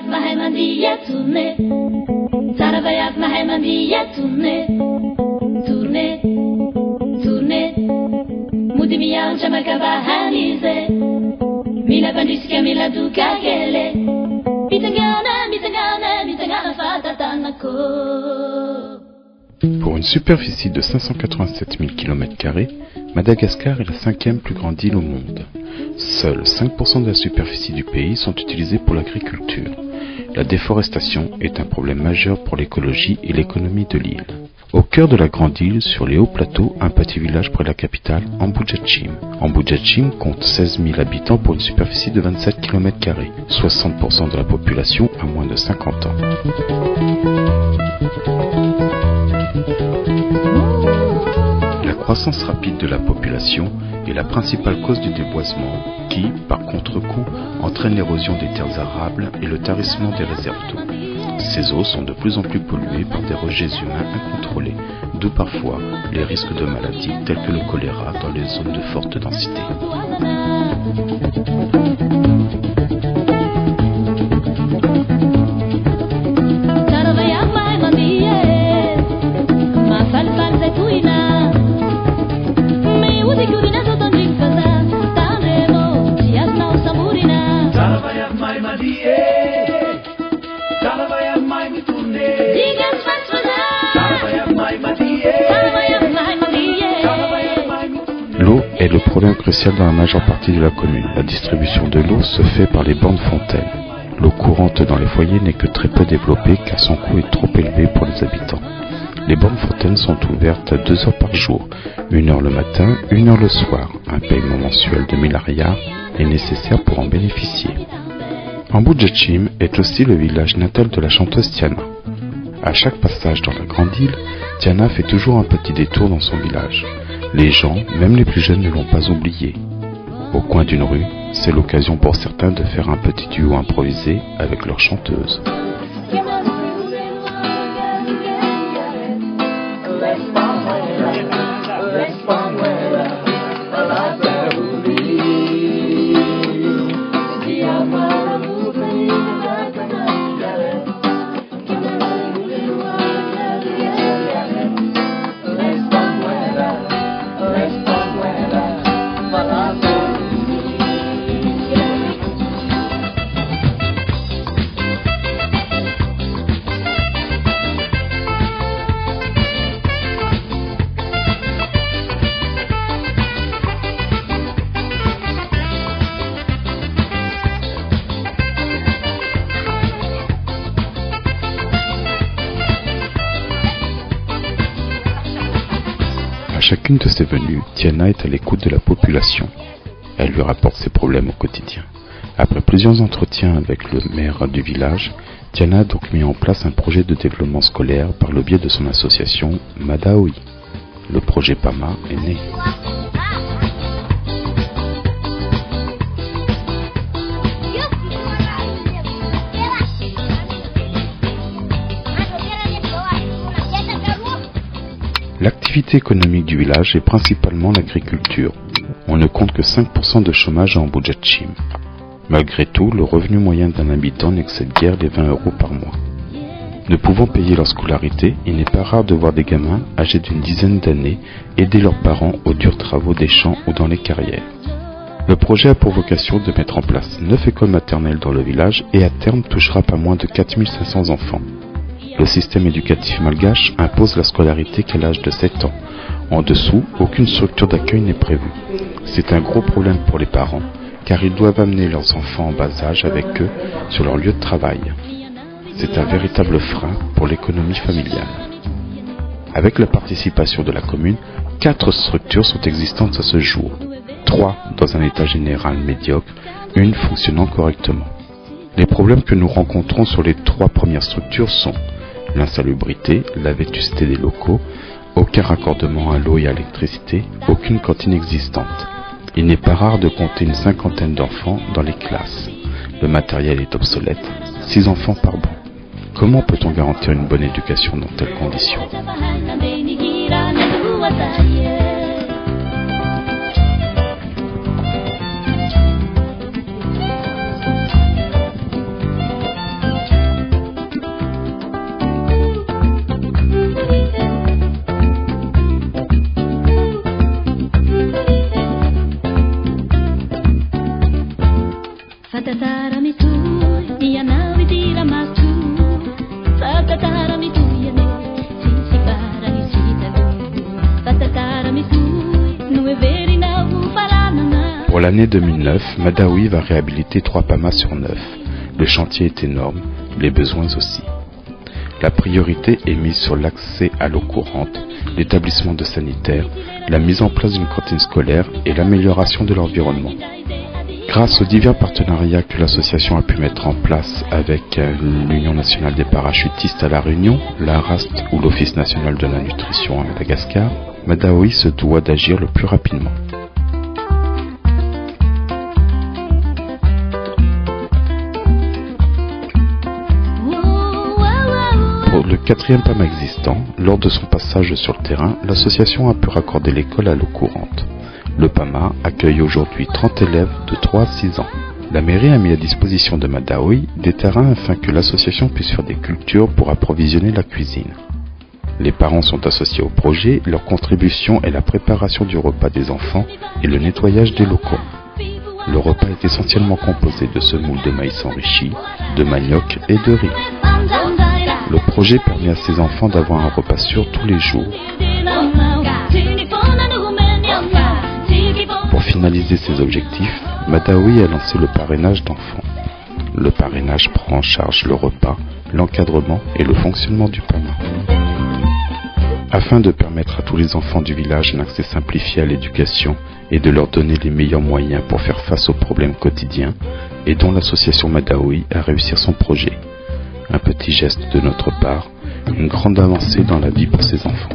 mahay mandiya tourner. Tarabayat mahay mandiya tourner. Tourner, tourner. Mudimiyan chamakaba hanize. Mila bandiska mila duka kele. Mitangana, mitangana fatatanako. Pour une superficie de 587 000 km², Madagascar est la 5e plus grande île au monde. Seuls 5% de la superficie du pays sont utilisés pour l'agriculture. La déforestation est un problème majeur pour l'écologie et l'économie de l'île. Au cœur de la grande île, sur les hauts plateaux, un petit village près de la capitale, Ambujachim. Ambujachim compte 16 000 habitants pour une superficie de 27 km². 60% de la population a moins de 50 ans. La croissance rapide de la population est la principale cause du déboisement qui, par contre-coup, entraîne l'érosion des terres arables et le tarissement des réserves d'eau. Ces eaux sont de plus en plus polluées par des rejets humains incontrôlés, d'où parfois les risques de maladies tels que le choléra dans les zones de forte densité. L'eau est le problème crucial dans la majeure partie de la commune. La distribution de l'eau se fait par les bornes fontaines. L'eau courante dans les foyers n'est que très peu développée car son coût est trop élevé pour les habitants. Les bornes fontaines sont ouvertes à 2 heures par jour, 1 heure le matin, 1 heure le soir. Un paiement mensuel de 1000 arias est nécessaire pour en bénéficier. Ambujachim est aussi le village natal de la chanteuse Tiana. À chaque passage dans la grande île, Tiana fait toujours un petit détour dans son village. Les gens, même les plus jeunes, ne l'ont pas oublié. Au coin d'une rue, c'est l'occasion pour certains de faire un petit duo improvisé avec leur chanteuse. À chacune de ses venues, Tiana est à l'écoute de la population. Elle lui rapporte ses problèmes au quotidien. Après plusieurs entretiens avec le maire du village, Tiana a donc mis en place un projet de développement scolaire par le biais de son association Madaoi. Le projet PAMA est né. L'activité économique du village est principalement l'agriculture. On ne compte que 5% de chômage à Ambujachim. Malgré tout, le revenu moyen d'un habitant n'excède guère les 20 € par mois. Ne pouvant payer leur scolarité, il n'est pas rare de voir des gamins âgés d'une dizaine d'années aider leurs parents aux durs travaux des champs ou dans les carrières. Le projet a pour vocation de mettre en place 9 écoles maternelles dans le village et à terme touchera pas moins de 4500 enfants. Le système éducatif malgache impose la scolarité qu'à l'âge de 7 ans. En dessous, aucune structure d'accueil n'est prévue. C'est un gros problème pour les parents, car ils doivent amener leurs enfants en bas âge avec eux sur leur lieu de travail. C'est un véritable frein pour l'économie familiale. Avec la participation de la commune, 4 structures sont existantes à ce jour. 3 dans un état général médiocre, une fonctionnant correctement. Les problèmes que nous rencontrons sur les 3 premières structures sont l'insalubrité, la vétusté des locaux, aucun raccordement à l'eau et à l'électricité, aucune cantine existante. Il n'est pas rare de compter une 50aine d'enfants dans les classes. Le matériel est obsolète, 6 enfants par banc. Comment peut-on garantir une bonne éducation dans telles conditions ? l'année 2009, Madawi va réhabiliter 3 PAMA sur 9. Le chantier est énorme, les besoins aussi. La priorité est mise sur l'accès à l'eau courante, l'établissement de sanitaire, la mise en place d'une cantine scolaire et l'amélioration de l'environnement. Grâce aux divers partenariats que l'association a pu mettre en place avec l'Union nationale des parachutistes à La Réunion, la RAST ou l'Office national de la nutrition à Madagascar, Madawi se doit d'agir le plus rapidement. Pour le 4e PAMA existant, lors de son passage sur le terrain, l'association a pu raccorder l'école à l'eau courante. Le PAMA accueille aujourd'hui 30 élèves de 3 à 6 ans. La mairie a mis à disposition de Madawi des terrains afin que l'association puisse faire des cultures pour approvisionner la cuisine. Les parents sont associés au projet, leur contribution est la préparation du repas des enfants et le nettoyage des locaux. Le repas est essentiellement composé de semoule de maïs enrichi, de manioc et de riz. Le projet permet à ces enfants d'avoir un repas sûr tous les jours. Pour finaliser ses objectifs, Madawi a lancé le parrainage d'enfants. Le parrainage prend en charge le repas, l'encadrement et le fonctionnement du PAMA. Afin de permettre à tous les enfants du village un accès simplifié à l'éducation et de leur donner les meilleurs moyens pour faire face aux problèmes quotidiens, aidons l'association Madawi à réussir son projet. Un petit geste de notre part, une grande avancée dans la vie pour ces enfants.